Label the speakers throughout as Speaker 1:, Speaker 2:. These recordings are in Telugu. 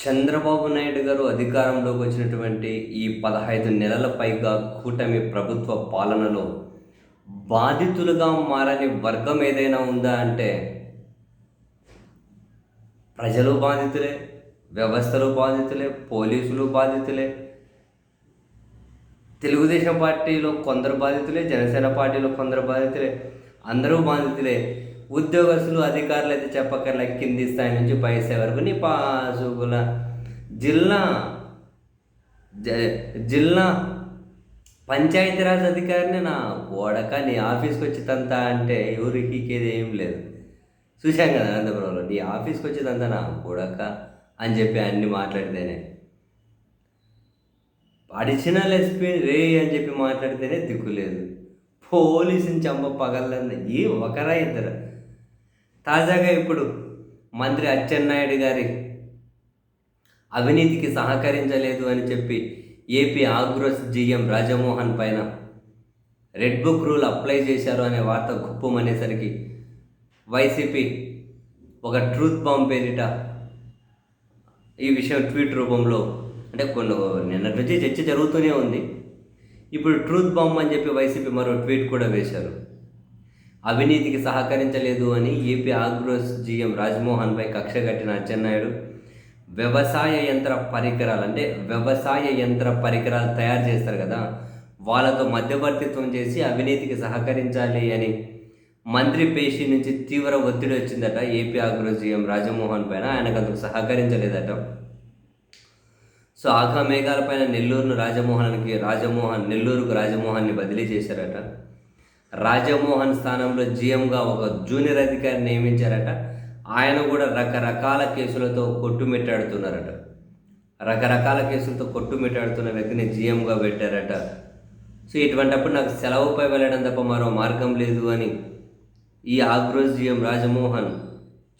Speaker 1: చంద్రబాబు నాయుడు గారు అధికారంలోకి వచ్చినటువంటి ఈ 15 నెలల పైగా కూటమి ప్రభుత్వ పాలనలో బాధితులుగా మారని వర్గం ఏదైనా ఉందా అంటే ప్రజలు బాధితులే, వ్యవస్థలు బాధితులే, పోలీసులు బాధితులే, తెలుగుదేశం పార్టీలో కొందరు బాధితులే, జనసేన పార్టీలో కొందరు బాధితులే, అందరూ బాధితులే. ఉద్యోగస్తులు, అధికారులు అయితే చెప్పక్కర్లే, కింది స్థాయి నుంచి పై స్థాయి వరకు నీ పాసుగుల జిల్లా జిల్లా పంచాయతీరాజ్ అధికారిని నా గోడక నీ ఆఫీస్కి వచ్చి తంతా అంటే ఎవరికి ఏం లేదు. చూశాం కదా అనంతపురంలో, నీ ఆఫీస్కి వచ్చేదంతా నా గోడక అని చెప్పి అన్ని మాట్లాడితేనే, అడిషనల్ ఎస్పీ రే అని చెప్పి మాట్లాడితేనే దిక్కులేదు. పోలీసుని చంప పగలని ఈ ఒకరా ఇద్దరు. తాజాగా ఇప్పుడు మంత్రి అచ్చెన్నాయుడు గారి అవినీతికి సహకరించలేదు అని చెప్పి ఏపీ ఆగ్రోస్ జీఎం రాజమోహన్ పైన రెడ్ బుక్ రూల్ అప్లై చేశారు అనే వార్త గుప్పమనేసరికి వైసీపీ ఒక ట్రూత్ బాంబ్ పేరిట ఈ విషయం ట్వీట్ రూపంలో, అంటే నిన్నటి నుంచి చర్చ జరుగుతూనే ఉంది. ఇప్పుడు ట్రూత్ బాంబ్ అని చెప్పి వైసీపీ మరో ట్వీట్ కూడా వేశారు. అవినీతికి సహకరించలేదు అని ఏపీ ఆగ్రోస్ జీఎం రాజమోహన్పై కక్ష కట్టిన అచ్చెన్నాయుడు వ్యవసాయ యంత్ర పరికరాలు, అంటే వ్యవసాయ యంత్ర పరికరాలు తయారు చేస్తారు కదా, వాళ్ళతో మధ్యవర్తిత్వం చేసి అవినీతికి సహకరించాలి అని మంత్రి పేషి నుంచి తీవ్ర ఒత్తిడి వచ్చిందట ఏపీ ఆగ్రోస్ జీఎం రాజమోహన్ పైన. ఆయనకు అందుకు సహకరించలేదట. సో ఆఘా మేఘాల పైన నెల్లూరుకు రాజమోహన్ని బదిలీ చేశారట. రాజమోహన్ స్థానంలో జీఎంగా ఒక జూనియర్ అధికారిని నియమించారట. ఆయన కూడా రకరకాల కేసులతో కొట్టుమిట్టాడుతున్నారట. రకరకాల కేసులతో కొట్టుమిట్టాడుతున్న వ్యక్తిని జీఎంగా పెట్టారట. సో ఇటువంటప్పుడు నాకు సెలవుపై వెళ్ళడం తప్ప మరో మార్గం లేదు అని ఈ ఆగ్రోస్ జీఎం రాజమోహన్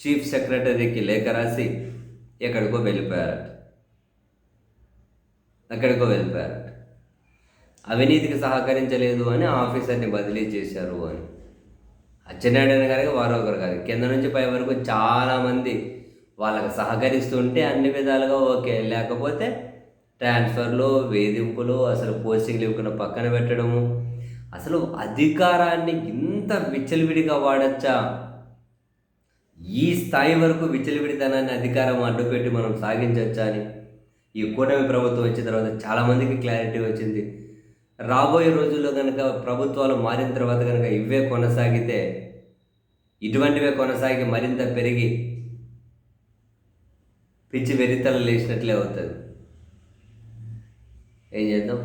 Speaker 1: చీఫ్ సెక్రటరీకి లేఖ రాసి ఎక్కడికో వెళ్ళిపోయారట. అవినీతికి సహకరించలేదు అని ఆఫీసర్ని బదిలీ చేశారు అని. అచ్చెన్నాయుడు గారికి వారు ఒకరు కాదు, కింద నుంచి పై వరకు చాలామంది వాళ్ళకి సహకరిస్తుంటే అన్ని విధాలుగా ఓకే, లేకపోతే ట్రాన్స్ఫర్లు, వేధింపులు, అసలు పోస్టింగ్లు ఇవ్వకుండా పక్కన పెట్టడము, అసలు అధికారాన్ని ఇంత విచ్చలవిడిగా వాడచ్చా, ఈ స్థాయి వరకు విచ్చలవిడితనాన్ని అధికారం అడ్డుపెట్టి మనం సాగించవచ్చా అని ఈ కూటమి ప్రభుత్వం వచ్చిన తర్వాత చాలామందికి క్లారిటీ వచ్చింది. రాబోయే రోజుల్లో కనుక ప్రభుత్వాలు మారిన తర్వాత కనుక ఇటువంటివే కొనసాగి మరింత పెరిగి పిచ్చి వెరితలు లేచినట్లే అవుతుంది. ఏం చేద్దాం.